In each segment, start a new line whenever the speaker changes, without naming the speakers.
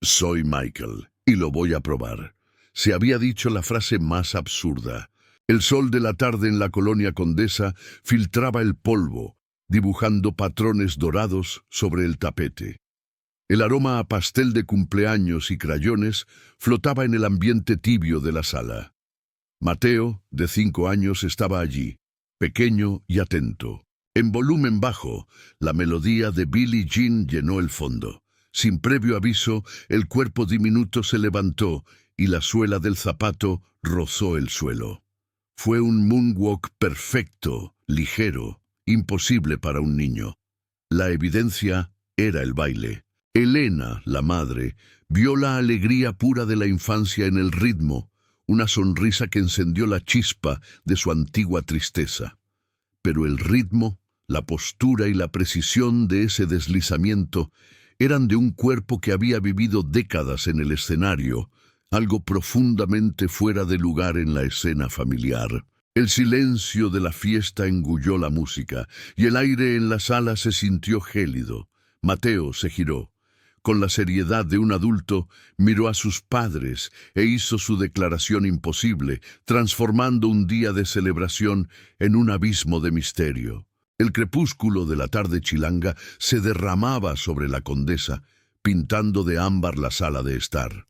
Soy Michael, y lo voy a probar. Se había dicho la frase más absurda. El sol de la tarde en la colonia Condesa filtraba el polvo, dibujando patrones dorados sobre el tapete. El aroma a pastel de cumpleaños y crayones flotaba en el ambiente tibio de la sala. Mateo, de 5 años, estaba allí, pequeño y atento. En volumen bajo, la melodía de Billie Jean llenó el fondo. Sin previo aviso, el cuerpo diminuto se levantó y la suela del zapato rozó el suelo. Fue un moonwalk perfecto, ligero, imposible para un niño. La evidencia era el baile. Elena, la madre, vio la alegría pura de la infancia en el ritmo, una sonrisa que encendió la chispa de su antigua tristeza. Pero el ritmo, la postura y la precisión de ese deslizamiento eran de un cuerpo que había vivido décadas en el escenario, algo profundamente fuera de lugar en la escena familiar. El silencio de la fiesta engulló la música, y el aire en la sala se sintió gélido. Mateo se giró. Con la seriedad de un adulto, miró a sus padres e hizo su declaración imposible, transformando un día de celebración en un abismo de misterio. El crepúsculo de la tarde chilanga se derramaba sobre la Condesa, pintando de ámbar la sala de estar.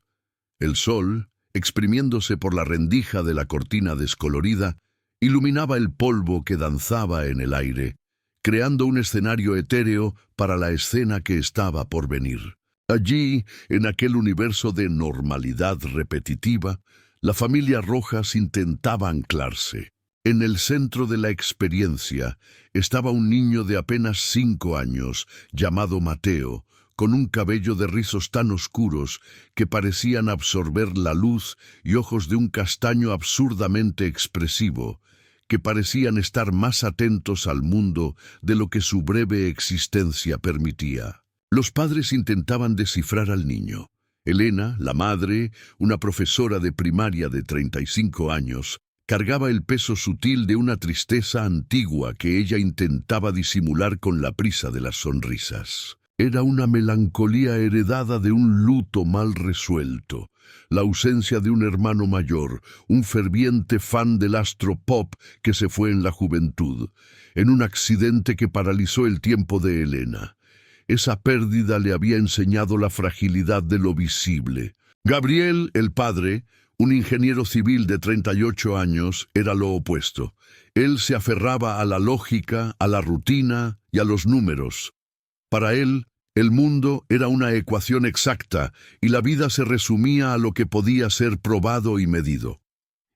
El sol, exprimiéndose por la rendija de la cortina descolorida, iluminaba el polvo que danzaba en el aire, creando un escenario etéreo para la escena que estaba por venir. Allí, en aquel universo de normalidad repetitiva, la familia Rojas intentaba anclarse. En el centro de la experiencia estaba un niño de apenas 5 años, llamado Mateo, con un cabello de rizos tan oscuros que parecían absorber la luz y ojos de un castaño absurdamente expresivo, que parecían estar más atentos al mundo de lo que su breve existencia permitía. Los padres intentaban descifrar al niño. Elena, la madre, una profesora de primaria de 35 años, cargaba el peso sutil de una tristeza antigua que ella intentaba disimular con la prisa de las sonrisas. Era una melancolía heredada de un luto mal resuelto, la ausencia de un hermano mayor, un ferviente fan del astro pop que se fue en la juventud, en un accidente que paralizó el tiempo de Elena. Esa pérdida le había enseñado la fragilidad de lo visible. Gabriel, el padre, un ingeniero civil de 38 años, era lo opuesto. Él se aferraba a la lógica, a la rutina y a los números. Para él, el mundo era una ecuación exacta y la vida se resumía a lo que podía ser probado y medido.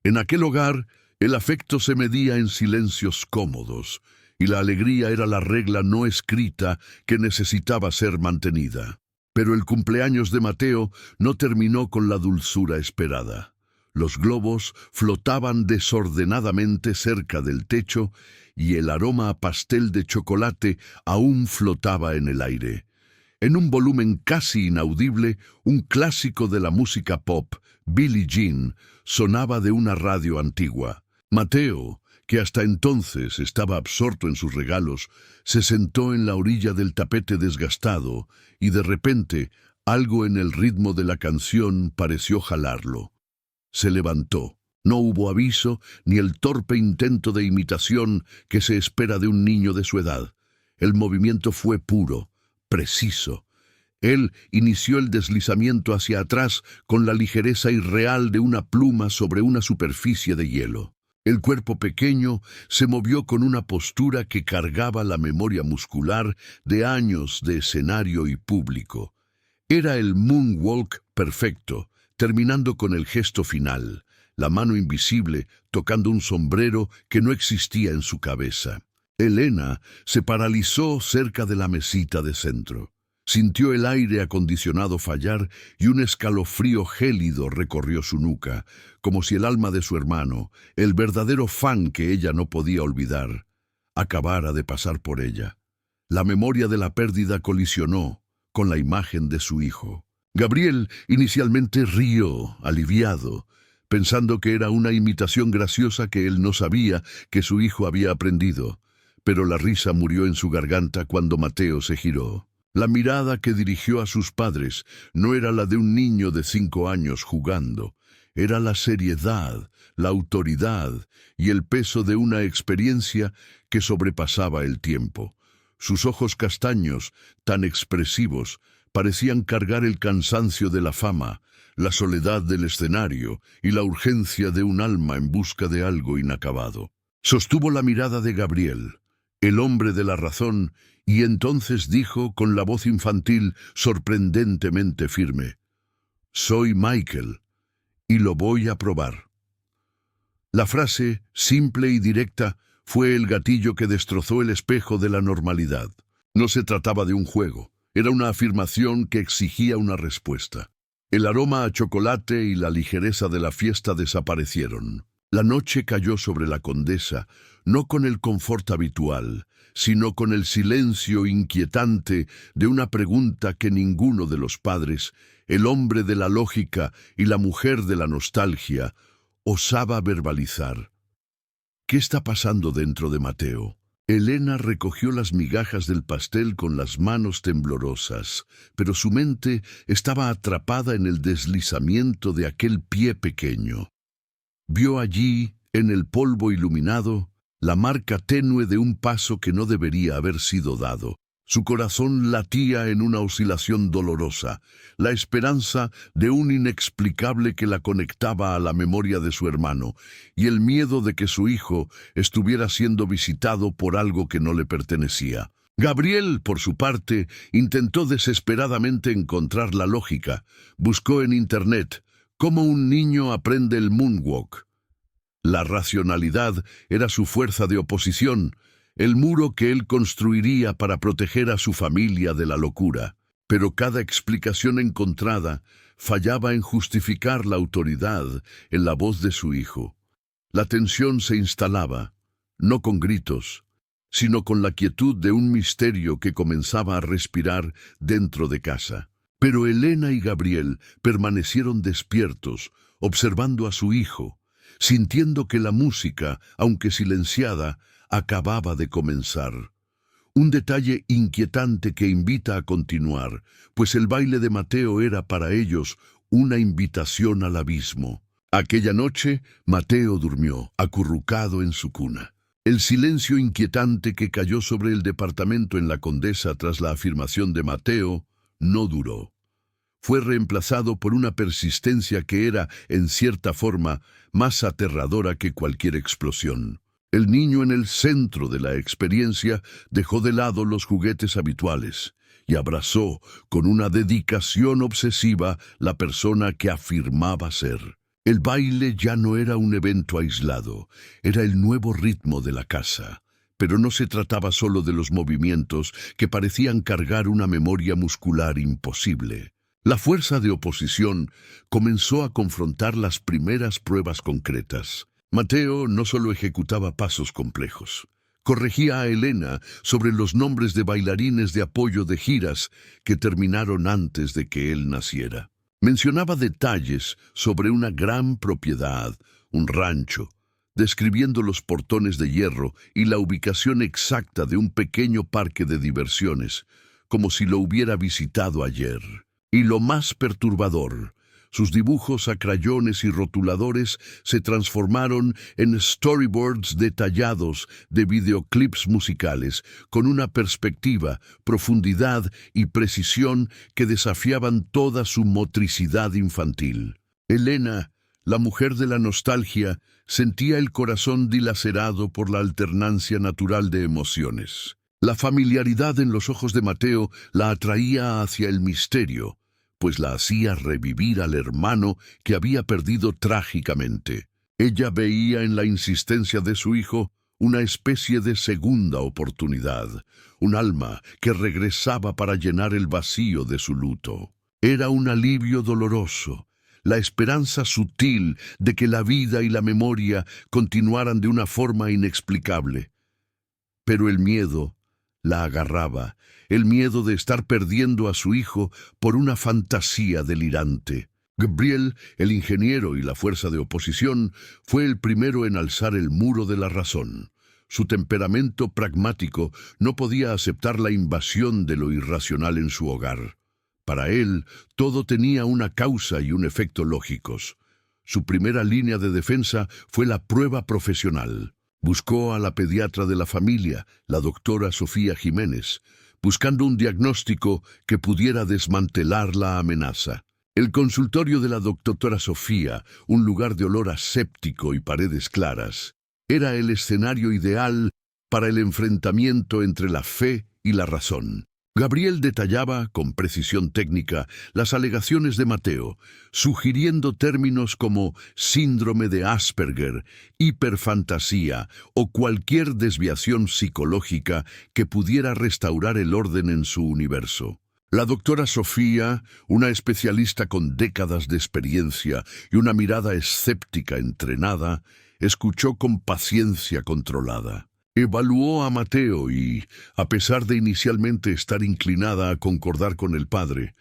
En aquel hogar, el afecto se medía en silencios cómodos y la alegría era la regla no escrita que necesitaba ser mantenida. Pero el cumpleaños de Mateo no terminó con la dulzura esperada. Los globos flotaban desordenadamente cerca del techo y el aroma a pastel de chocolate aún flotaba en el aire. En un volumen casi inaudible, un clásico de la música pop, Billie Jean, sonaba de una radio antigua. Mateo, que hasta entonces estaba absorto en sus regalos, se sentó en la orilla del tapete desgastado y de repente algo en el ritmo de la canción pareció jalarlo. Se levantó. No hubo aviso ni el torpe intento de imitación que se espera de un niño de su edad. El movimiento fue puro, preciso. Él inició el deslizamiento hacia atrás con la ligereza irreal de una pluma sobre una superficie de hielo. El cuerpo pequeño se movió con una postura que cargaba la memoria muscular de años de escenario y público. Era el moonwalk perfecto, terminando con el gesto final, la mano invisible tocando un sombrero que no existía en su cabeza. Elena se paralizó cerca de la mesita de centro. Sintió el aire acondicionado fallar y un escalofrío gélido recorrió su nuca, como si el alma de su hermano, el verdadero fan que ella no podía olvidar, acabara de pasar por ella. La memoria de la pérdida colisionó con la imagen de su hijo. Gabriel inicialmente rió, aliviado, pensando que era una imitación graciosa que él no sabía que su hijo había aprendido, pero la risa murió en su garganta cuando Mateo se giró. La mirada que dirigió a sus padres no era la de un niño de 5 años jugando, era la seriedad, la autoridad y el peso de una experiencia que sobrepasaba el tiempo. Sus ojos castaños, tan expresivos, parecían cargar el cansancio de la fama, la soledad del escenario y la urgencia de un alma en busca de algo inacabado. Sostuvo la mirada de Gabriel, el hombre de la razón, y entonces dijo con la voz infantil sorprendentemente firme: «Soy Michael, y lo voy a probar». La frase, simple y directa, fue el gatillo que destrozó el espejo de la normalidad. No se trataba de un juego, era una afirmación que exigía una respuesta. El aroma a chocolate y la ligereza de la fiesta desaparecieron. La noche cayó sobre la condesa, no con el confort habitual, sino con el silencio inquietante de una pregunta que ninguno de los padres, el hombre de la lógica y la mujer de la nostalgia, osaba verbalizar. ¿Qué está pasando dentro de Mateo? Elena recogió las migajas del pastel con las manos temblorosas, pero su mente estaba atrapada en el deslizamiento de aquel pie pequeño. Vio allí, en el polvo iluminado, la marca tenue de un paso que no debería haber sido dado. Su corazón latía en una oscilación dolorosa, la esperanza de un inexplicable que la conectaba a la memoria de su hermano, y el miedo de que su hijo estuviera siendo visitado por algo que no le pertenecía. Gabriel, por su parte, intentó desesperadamente encontrar la lógica. Buscó en Internet cómo un niño aprende el moonwalk. La racionalidad era su fuerza de oposición, el muro que él construiría para proteger a su familia de la locura. Pero cada explicación encontrada fallaba en justificar la autoridad en la voz de su hijo. La tensión se instalaba, no con gritos, sino con la quietud de un misterio que comenzaba a respirar dentro de casa. Pero Elena y Gabriel permanecieron despiertos, observando a su hijo, sintiendo que la música, aunque silenciada, acababa de comenzar. Un detalle inquietante que invita a continuar, pues el baile de Mateo era para ellos una invitación al abismo. Aquella noche, Mateo durmió, acurrucado en su cuna. El silencio inquietante que cayó sobre el departamento en la Condesa tras la afirmación de Mateo no duró. Fue reemplazado por una persistencia que era, en cierta forma, más aterradora que cualquier explosión. El niño en el centro de la experiencia dejó de lado los juguetes habituales y abrazó con una dedicación obsesiva la persona que afirmaba ser. El baile ya no era un evento aislado, era el nuevo ritmo de la casa. Pero no se trataba solo de los movimientos que parecían cargar una memoria muscular imposible. La fuerza de oposición comenzó a confrontar las primeras pruebas concretas. Mateo no solo ejecutaba pasos complejos, corregía a Elena sobre los nombres de bailarines de apoyo de giras que terminaron antes de que él naciera. Mencionaba detalles sobre una gran propiedad, un rancho, describiendo los portones de hierro y la ubicación exacta de un pequeño parque de diversiones, como si lo hubiera visitado ayer. Y lo más perturbador, sus dibujos a crayones y rotuladores se transformaron en storyboards detallados de videoclips musicales, con una perspectiva, profundidad y precisión que desafiaban toda su motricidad infantil. Elena, la mujer de la nostalgia, sentía el corazón dilacerado por la alternancia natural de emociones. La familiaridad en los ojos de Mateo la atraía hacia el misterio, pues la hacía revivir al hermano que había perdido trágicamente. Ella veía en la insistencia de su hijo una especie de segunda oportunidad, un alma que regresaba para llenar el vacío de su luto. Era un alivio doloroso, la esperanza sutil de que la vida y la memoria continuaran de una forma inexplicable. Pero el miedo la agarraba, el miedo de estar perdiendo a su hijo por una fantasía delirante. Gabriel, el ingeniero y la fuerza de oposición, fue el primero en alzar el muro de la razón. Su temperamento pragmático no podía aceptar la invasión de lo irracional en su hogar. Para él, todo tenía una causa y un efecto lógicos. Su primera línea de defensa fue la prueba profesional. Buscó a la pediatra de la familia, la doctora Sofía Jiménez, buscando un diagnóstico que pudiera desmantelar la amenaza. El consultorio de la doctora Sofía, un lugar de olor aséptico y paredes claras, era el escenario ideal para el enfrentamiento entre la fe y la razón. Gabriel detallaba, con precisión técnica, las alegaciones de Mateo, sugiriendo términos como síndrome de Asperger, hiperfantasía o cualquier desviación psicológica que pudiera restaurar el orden en su universo. La doctora Sofía, una especialista con décadas de experiencia y una mirada escéptica entrenada, escuchó con paciencia controlada. Evaluó a Mateo y, a pesar de inicialmente estar inclinada a concordar con el padre,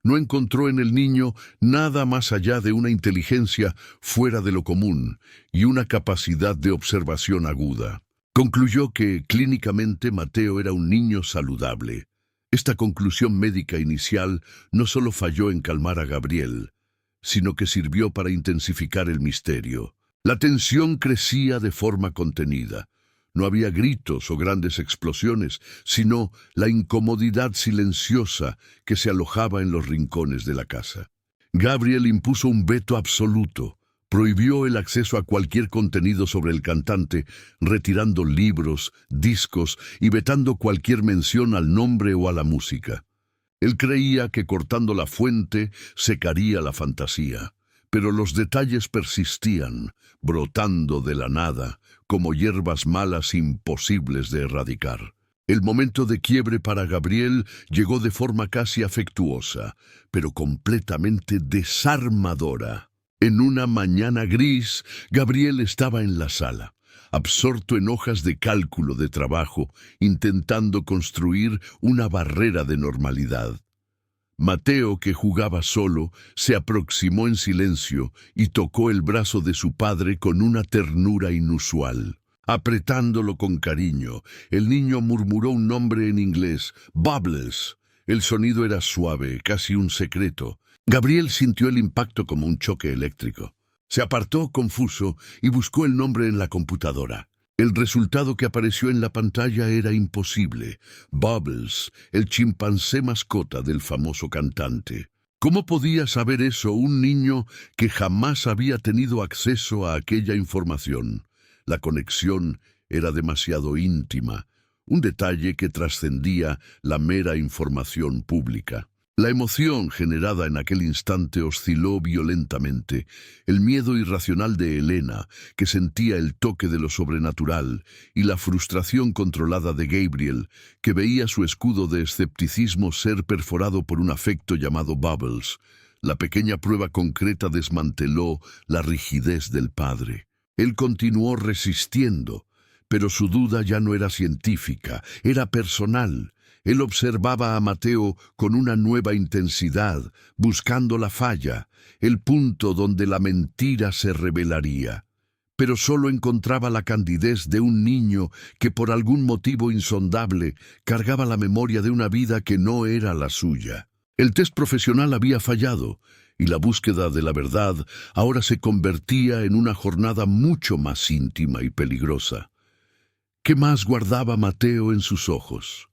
no encontró en el niño nada más allá de una inteligencia fuera de lo común y una capacidad de observación aguda. Concluyó que, clínicamente, Mateo era un niño saludable. Esta conclusión médica inicial no solo falló en calmar a Gabriel, sino que sirvió para intensificar el misterio. La tensión crecía de forma contenida. No había gritos o grandes explosiones, sino la incomodidad silenciosa que se alojaba en los rincones de la casa. Gabriel impuso un veto absoluto. Prohibió el acceso a cualquier contenido sobre el cantante, retirando libros, discos y vetando cualquier mención al nombre o a la música. Él creía que cortando la fuente secaría la fantasía, pero los detalles persistían, brotando de la nada, como hierbas malas imposibles de erradicar. El momento de quiebre para Gabriel llegó de forma casi afectuosa, pero completamente desarmadora. En una mañana gris, Gabriel estaba en la sala, absorto en hojas de cálculo de trabajo, intentando construir una barrera de normalidad. Mateo, que jugaba solo, se aproximó en silencio y tocó el brazo de su padre con una ternura inusual. Apretándolo con cariño, el niño murmuró un nombre en inglés, Bubbles. El sonido era suave, casi un secreto. Gabriel sintió el impacto como un choque eléctrico. Se apartó confuso y buscó el nombre en la computadora. El resultado que apareció en la pantalla era imposible. Bubbles, el chimpancé mascota del famoso cantante. ¿Cómo podía saber eso un niño que jamás había tenido acceso a aquella información? La conexión era demasiado íntima, un detalle que trascendía la mera información pública. La emoción generada en aquel instante osciló violentamente. El miedo irracional de Elena, que sentía el toque de lo sobrenatural, y la frustración controlada de Gabriel, que veía su escudo de escepticismo ser perforado por un afecto llamado Bubbles. La pequeña prueba concreta desmanteló la rigidez del padre. Él continuó resistiendo, pero su duda ya no era científica, era personal. Él observaba a Mateo con una nueva intensidad, buscando la falla, el punto donde la mentira se revelaría. Pero solo encontraba la candidez de un niño que por algún motivo insondable cargaba la memoria de una vida que no era la suya. El test profesional había fallado, y la búsqueda de la verdad ahora se convertía en una jornada mucho más íntima y peligrosa. ¿Qué más guardaba Mateo en sus ojos?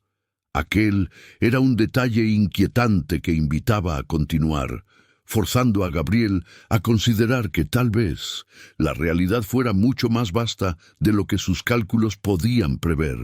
Aquel era un detalle inquietante que invitaba a continuar, forzando a Gabriel a considerar que tal vez la realidad fuera mucho más vasta de lo que sus cálculos podían prever.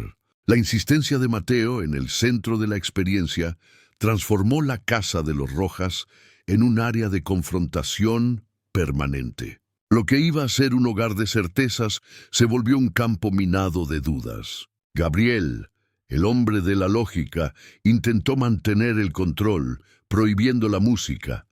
La insistencia de Mateo en el centro de la experiencia transformó la casa de los Rojas en un área de confrontación permanente. Lo que iba a ser un hogar de certezas se volvió un campo minado de dudas. Gabriel, el hombre de la lógica, intentó mantener el control, prohibiendo la música,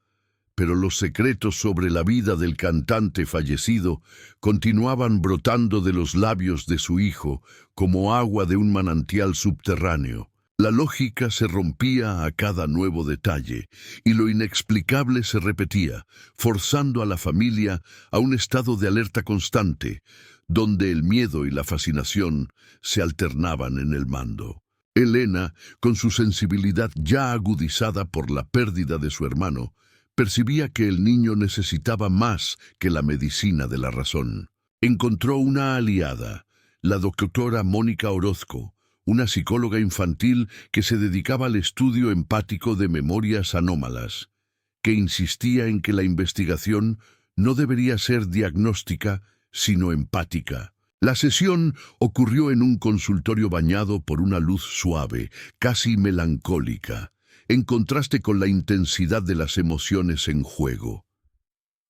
pero los secretos sobre la vida del cantante fallecido continuaban brotando de los labios de su hijo como agua de un manantial subterráneo. La lógica se rompía a cada nuevo detalle, y lo inexplicable se repetía, forzando a la familia a un estado de alerta constante, donde el miedo y la fascinación se alternaban en el mando. Elena, con su sensibilidad ya agudizada por la pérdida de su hermano, percibía que el niño necesitaba más que la medicina de la razón. Encontró una aliada, la doctora Mónica Orozco, una psicóloga infantil que se dedicaba al estudio empático de memorias anómalas, que insistía en que la investigación no debería ser diagnóstica, sino empática. La sesión ocurrió en un consultorio bañado por una luz suave, casi melancólica, en contraste con la intensidad de las emociones en juego.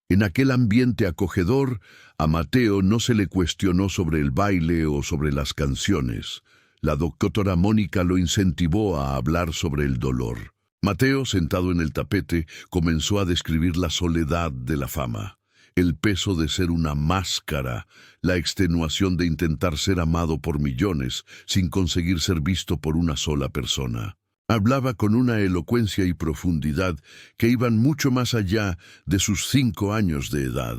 En aquel ambiente acogedor, a Mateo no se le cuestionó sobre el baile o sobre las canciones. La doctora Mónica lo incentivó a hablar sobre el dolor. Mateo, sentado en el tapete, comenzó a describir la soledad de la fama, el peso de ser una máscara, la extenuación de intentar ser amado por millones sin conseguir ser visto por una sola persona. Hablaba con una elocuencia y profundidad que iban mucho más allá de sus 5 años de edad,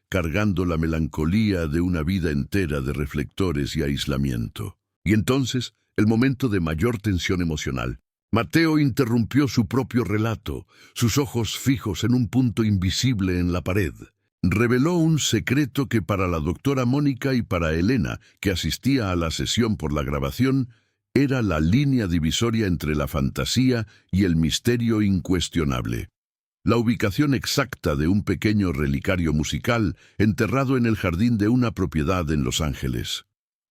cargando la melancolía de una vida entera de reflectores y aislamiento. Y entonces, el momento de mayor tensión emocional. Mateo interrumpió su propio relato, sus ojos fijos en un punto invisible en la pared. Reveló un secreto que para la doctora Mónica y para Elena, que asistía a la sesión por la grabación, era la línea divisoria entre la fantasía y el misterio incuestionable. La ubicación exacta de un pequeño relicario musical enterrado en el jardín de una propiedad en Los Ángeles.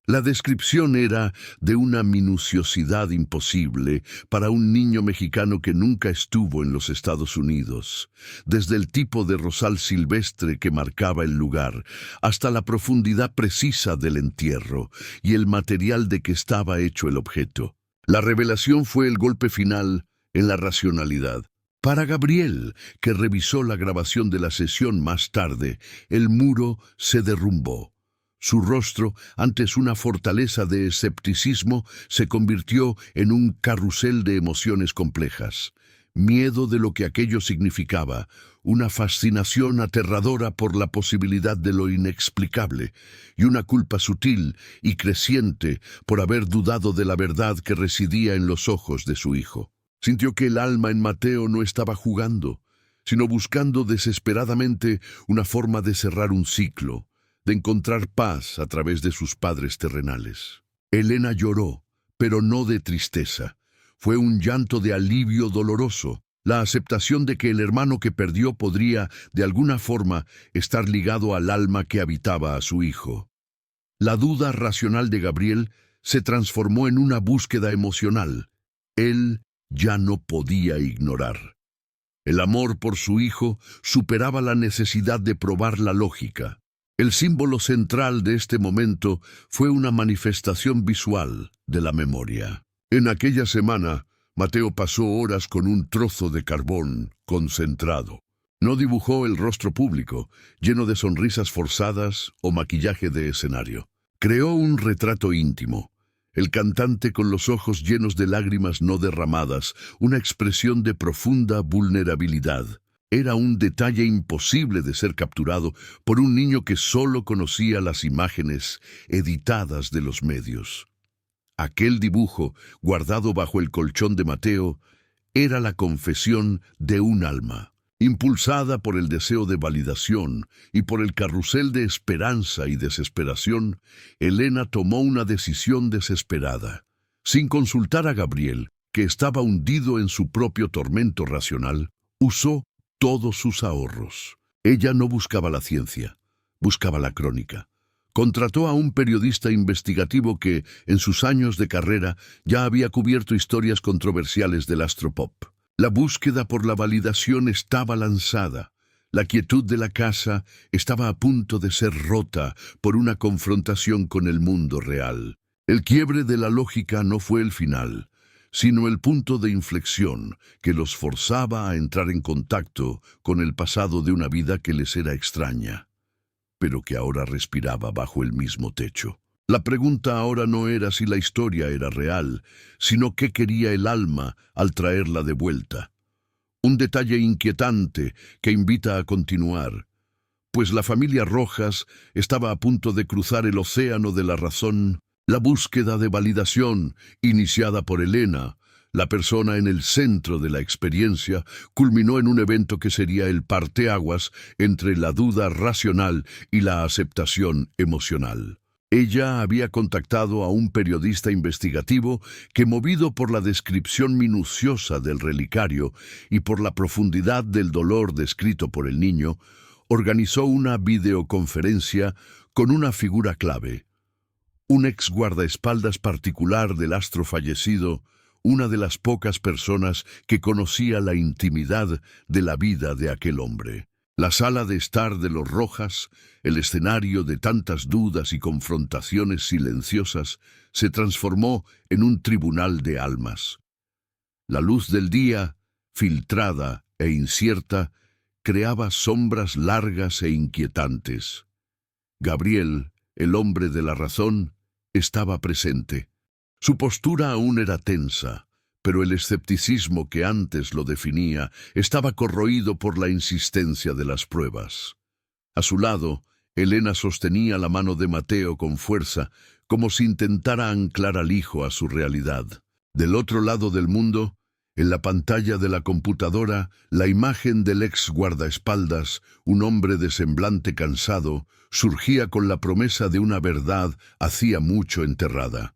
La descripción era de una minuciosidad imposible para un niño mexicano que nunca estuvo en los Estados Unidos, desde el tipo de rosal silvestre que marcaba el lugar, hasta la profundidad precisa del entierro y el material de que estaba hecho el objeto. La revelación fue el golpe final en la racionalidad. Para Gabriel, que revisó la grabación de la sesión más tarde, el muro se derrumbó. Su rostro, antes una fortaleza de escepticismo, se convirtió en un carrusel de emociones complejas. Miedo de lo que aquello significaba, una fascinación aterradora por la posibilidad de lo inexplicable, y una culpa sutil y creciente por haber dudado de la verdad que residía en los ojos de su hijo. Sintió que el alma en Mateo no estaba jugando, sino buscando desesperadamente una forma de cerrar un ciclo, de encontrar paz a través de sus padres terrenales. Elena lloró, pero no de tristeza. Fue un llanto de alivio doloroso, la aceptación de que el hermano que perdió podría, de alguna forma, estar ligado al alma que habitaba a su hijo. La duda racional de Gabriel se transformó en una búsqueda emocional. Él ya no podía ignorar. El amor por su hijo superaba la necesidad de probar la lógica. El símbolo central de este momento fue una manifestación visual de la memoria. En aquella semana, Mateo pasó horas con un trozo de carbón concentrado. No dibujó el rostro público, lleno de sonrisas forzadas o maquillaje de escenario. Creó un retrato íntimo. El cantante con los ojos llenos de lágrimas no derramadas, una expresión de profunda vulnerabilidad. Era un detalle imposible de ser capturado por un niño que solo conocía las imágenes editadas de los medios. Aquel dibujo, guardado bajo el colchón de Mateo, era la confesión de un alma. Impulsada por el deseo de validación y por el carrusel de esperanza y desesperación, Elena tomó una decisión desesperada. Sin consultar a Gabriel, que estaba hundido en su propio tormento racional, usó todos sus ahorros. Ella no buscaba la ciencia, buscaba la crónica. Contrató a un periodista investigativo que, en sus años de carrera, ya había cubierto historias controversiales del astropop. La búsqueda por la validación estaba lanzada. La quietud de la casa estaba a punto de ser rota por una confrontación con el mundo real. El quiebre de la lógica no fue el final, sino el punto de inflexión que los forzaba a entrar en contacto con el pasado de una vida que les era extraña, pero que ahora respiraba bajo el mismo techo. La pregunta ahora no era si la historia era real, sino qué quería el alma al traerla de vuelta. Un detalle inquietante que invita a continuar. pues la familia Rojas estaba a punto de cruzar el océano de la razón. La búsqueda de validación, iniciada por Elena, la persona en el centro de la experiencia, culminó en un evento que sería el parteaguas entre la duda racional y la aceptación emocional. Ella había contactado a un periodista investigativo que, movido por la descripción minuciosa del relicario y por la profundidad del dolor descrito por el niño, organizó una videoconferencia con una figura clave, un ex guardaespaldas particular del astro fallecido, una de las pocas personas que conocía la intimidad de la vida de aquel hombre. La sala de estar de los Rojas, el escenario de tantas dudas y confrontaciones silenciosas, se transformó en un tribunal de almas. La luz del día, filtrada e incierta, creaba sombras largas e inquietantes. Gabriel, el hombre de la razón, estaba presente. Su postura aún era tensa, pero el escepticismo que antes lo definía estaba corroído por la insistencia de las pruebas. A su lado, Elena sostenía la mano de Mateo con fuerza, como si intentara anclar al hijo a su realidad. Del otro lado del mundo, en la pantalla de la computadora, la imagen del ex guardaespaldas, un hombre de semblante cansado, surgía con la promesa de una verdad hacía mucho enterrada.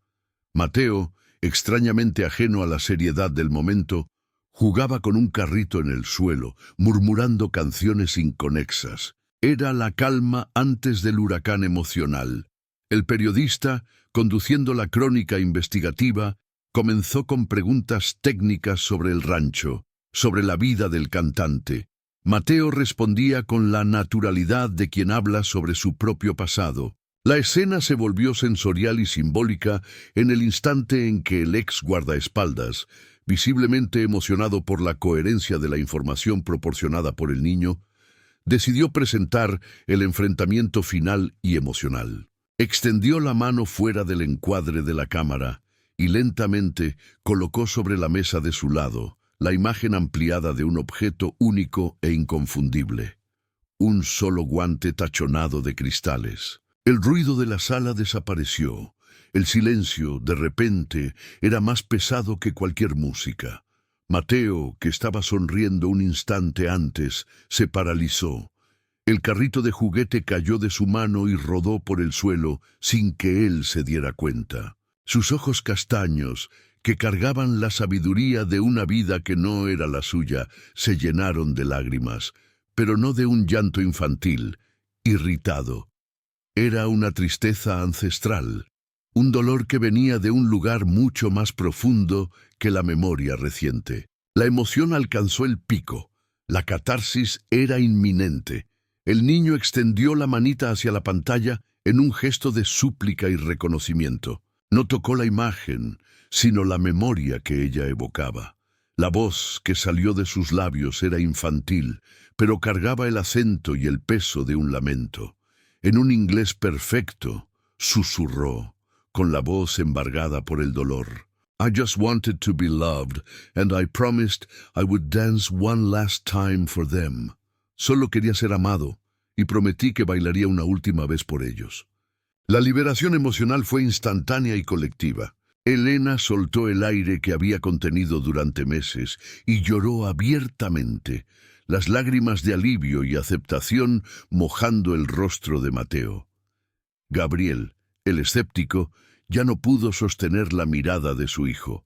Mateo, extrañamente ajeno a la seriedad del momento, jugaba con un carrito en el suelo, murmurando canciones inconexas. Era la calma antes del huracán emocional. El periodista, conduciendo la crónica investigativa, comenzó con preguntas técnicas sobre el rancho, sobre la vida del cantante. Mateo respondía con la naturalidad de quien habla sobre su propio pasado. La escena se volvió sensorial y simbólica en el instante en que el ex guardaespaldas, visiblemente emocionado por la coherencia de la información proporcionada por el niño, decidió presentar el enfrentamiento final y emocional. Extendió la mano fuera del encuadre de la cámara y lentamente colocó sobre la mesa de su lado la imagen ampliada de un objeto único e inconfundible. Un solo guante tachonado de cristales. El ruido de la sala desapareció. El silencio, de repente, era más pesado que cualquier música. Mateo, que estaba sonriendo un instante antes, se paralizó. El carrito de juguete cayó de su mano y rodó por el suelo sin que él se diera cuenta. Sus ojos castaños, que cargaban la sabiduría de una vida que no era la suya, se llenaron de lágrimas, pero no de un llanto infantil, irritado. Era una tristeza ancestral, un dolor que venía de un lugar mucho más profundo que la memoria reciente. La emoción alcanzó el pico. La catarsis era inminente. El niño extendió la manita hacia la pantalla en un gesto de súplica y reconocimiento. No tocó la imagen, sino la memoria que ella evocaba. La voz que salió de sus labios era infantil, pero cargaba el acento y el peso de un lamento. En un inglés perfecto, susurró, con la voz embargada por el dolor. I just wanted to be loved, and I promised I would dance one last time for them. Solo quería ser amado, y prometí que bailaría una última vez por ellos. La liberación emocional fue instantánea y colectiva. Elena soltó el aire que había contenido durante meses y lloró abiertamente, las lágrimas de alivio y aceptación mojando el rostro de Mateo. Gabriel, el escéptico, ya no pudo sostener la mirada de su hijo.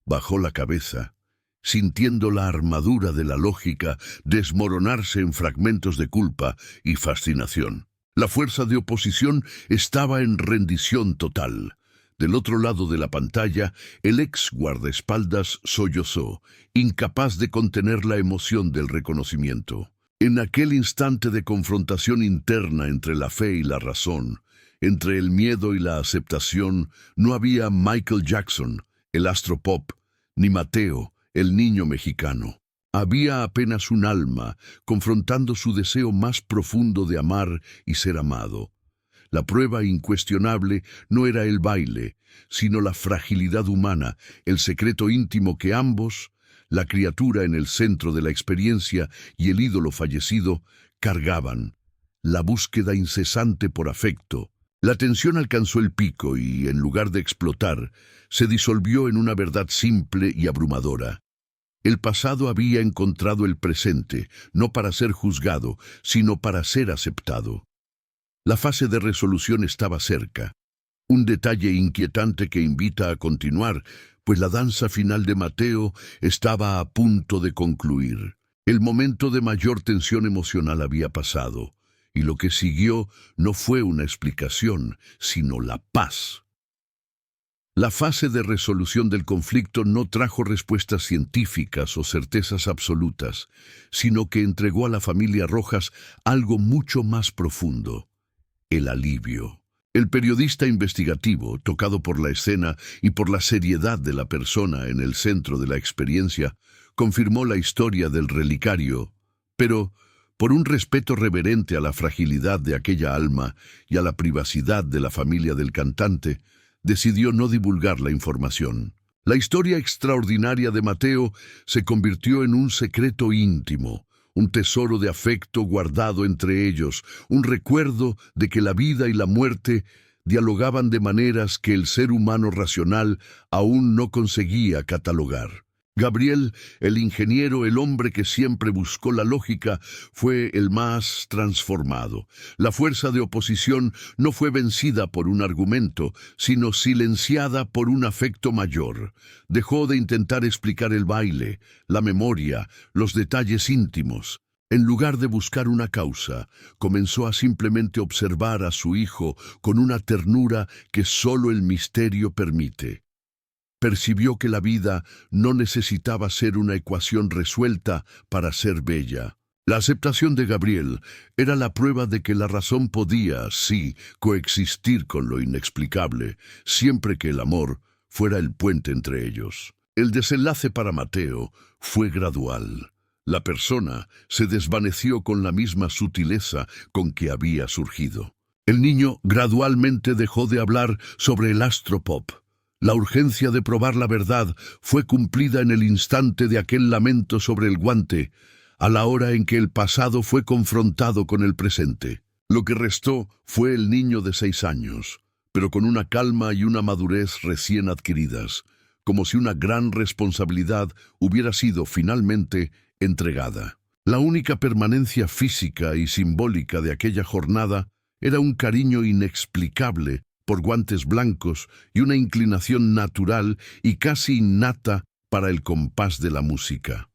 Bajó la cabeza, sintiendo la armadura de la lógica desmoronarse en fragmentos de culpa y fascinación. La fuerza de oposición estaba en rendición total. Del otro lado de la pantalla, el ex guardaespaldas sollozó, incapaz de contener la emoción del reconocimiento. En aquel instante de confrontación interna entre la fe y la razón, entre el miedo y la aceptación, no había Michael Jackson, el astro pop, ni Mateo, el niño mexicano. Había apenas un alma confrontando su deseo más profundo de amar y ser amado. La prueba incuestionable no era el baile, sino la fragilidad humana, el secreto íntimo que ambos, la criatura en el centro de la experiencia y el ídolo fallecido, cargaban. la búsqueda incesante por afecto. La tensión alcanzó el pico y, en lugar de explotar, se disolvió en una verdad simple y abrumadora. El pasado había encontrado el presente, no para ser juzgado, sino para ser aceptado. La fase de resolución estaba cerca. Un detalle inquietante que invita a continuar, pues la danza final de Mateo estaba a punto de concluir. El momento de mayor tensión emocional había pasado, y lo que siguió no fue una explicación, sino la paz. La fase de resolución del conflicto no trajo respuestas científicas o certezas absolutas, sino que entregó a la familia Rojas algo mucho más profundo: el alivio. El periodista investigativo, tocado por la escena y por la seriedad de la persona en el centro de la experiencia, confirmó la historia del relicario, pero, por un respeto reverente a la fragilidad de aquella alma y a la privacidad de la familia del cantante, decidió no divulgar la información. La historia extraordinaria de Mateo se convirtió en un secreto íntimo, un tesoro de afecto guardado entre ellos, un recuerdo de que la vida y la muerte dialogaban de maneras que el ser humano racional aún no conseguía catalogar. Gabriel, el ingeniero, el hombre que siempre buscó la lógica, fue el más transformado. La fuerza de oposición no fue vencida por un argumento, sino silenciada por un afecto mayor. Dejó de intentar explicar el baile, la memoria, los detalles íntimos. En lugar de buscar una causa, comenzó a simplemente observar a su hijo con una ternura que solo el misterio permite. Percibió que la vida no necesitaba ser una ecuación resuelta para ser bella. La aceptación de Gabriel era la prueba de que la razón podía, sí, coexistir con lo inexplicable, siempre que el amor fuera el puente entre ellos. El desenlace para Mateo fue gradual. La persona se desvaneció con la misma sutileza con que había surgido. El niño gradualmente dejó de hablar sobre el astropop. La urgencia de probar la verdad fue cumplida en el instante de aquel lamento sobre el guante, a la hora en que el pasado fue confrontado con el presente. Lo que restó fue el niño de 6 años, pero con una calma y una madurez recién adquiridas, como si una gran responsabilidad hubiera sido finalmente entregada. La única permanencia física y simbólica de aquella jornada era un cariño inexplicable por guantes blancos y una inclinación natural y casi innata para el compás de la música.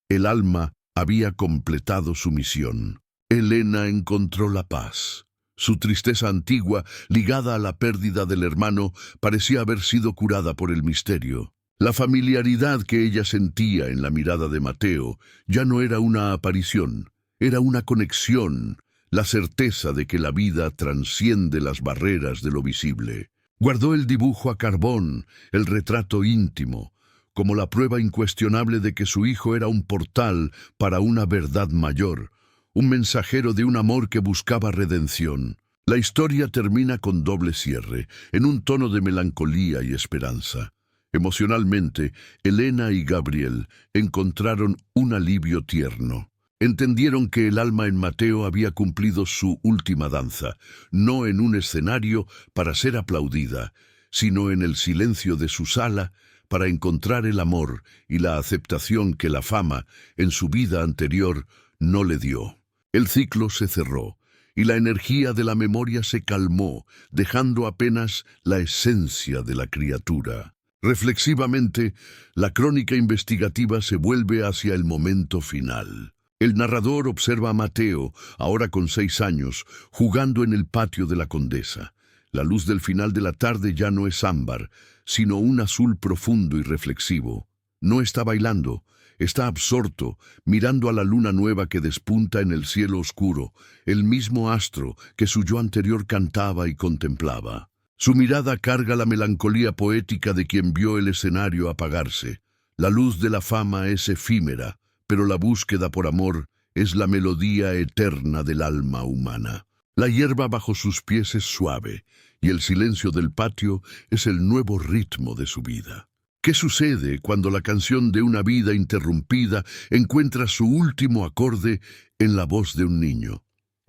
El alma había completado su misión. Elena encontró la paz. Su tristeza antigua, ligada a la pérdida del hermano, parecía haber sido curada por el misterio. La familiaridad que ella sentía en la mirada de Mateo ya no era una aparición, era una conexión, la certeza de que la vida trasciende las barreras de lo visible. Guardó el dibujo a carbón, el retrato íntimo, como la prueba incuestionable de que su hijo era un portal para una verdad mayor, un mensajero de un amor que buscaba redención. La historia termina con doble cierre, en un tono de melancolía y esperanza. Emocionalmente, Elena y Gabriel encontraron un alivio tierno. Entendieron que el alma en Mateo había cumplido su última danza, no en un escenario para ser aplaudida, sino en el silencio de su sala para encontrar el amor y la aceptación que la fama, en su vida anterior, no le dio. El ciclo se cerró, y la energía de la memoria se calmó, dejando apenas la esencia de la criatura. Reflexivamente, la crónica investigativa se vuelve hacia el momento final. El narrador observa a Mateo, ahora con 6 años, jugando en el patio de la Condesa. La luz del final de la tarde ya no es ámbar, sino un azul profundo y reflexivo. No está bailando, está absorto, mirando a la luna nueva que despunta en el cielo oscuro, el mismo astro que su yo anterior cantaba y contemplaba. Su mirada carga la melancolía poética de quien vio el escenario apagarse. La luz de la fama es efímera, pero la búsqueda por amor es la melodía eterna del alma humana. La hierba bajo sus pies es suave, y el silencio del patio es el nuevo ritmo de su vida. ¿Qué sucede cuando la canción de una vida interrumpida encuentra su último acorde en la voz de un niño?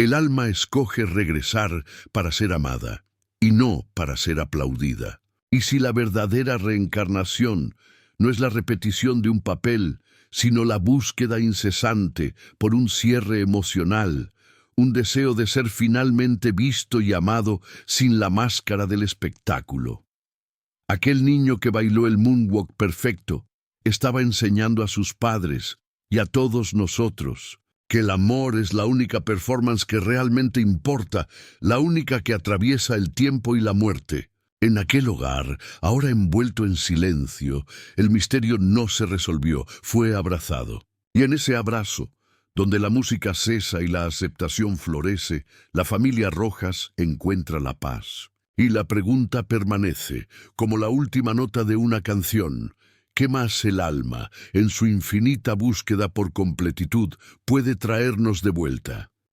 El alma escoge regresar para ser amada y no para ser aplaudida. Y si la verdadera reencarnación no es la repetición de un papel, sino la búsqueda incesante por un cierre emocional, un deseo de ser finalmente visto y amado sin la máscara del espectáculo. Aquel niño que bailó el moonwalk perfecto estaba enseñando a sus padres y a todos nosotros que el amor es la única performance que realmente importa, la única que atraviesa el tiempo y la muerte. En aquel hogar, ahora envuelto en silencio, el misterio no se resolvió, fue abrazado. Y en ese abrazo, donde la música cesa y la aceptación florece, la familia Rojas encuentra la paz. Y la pregunta permanece, como la última nota de una canción: ¿qué más el alma, en su infinita búsqueda por completitud, puede traernos de vuelta?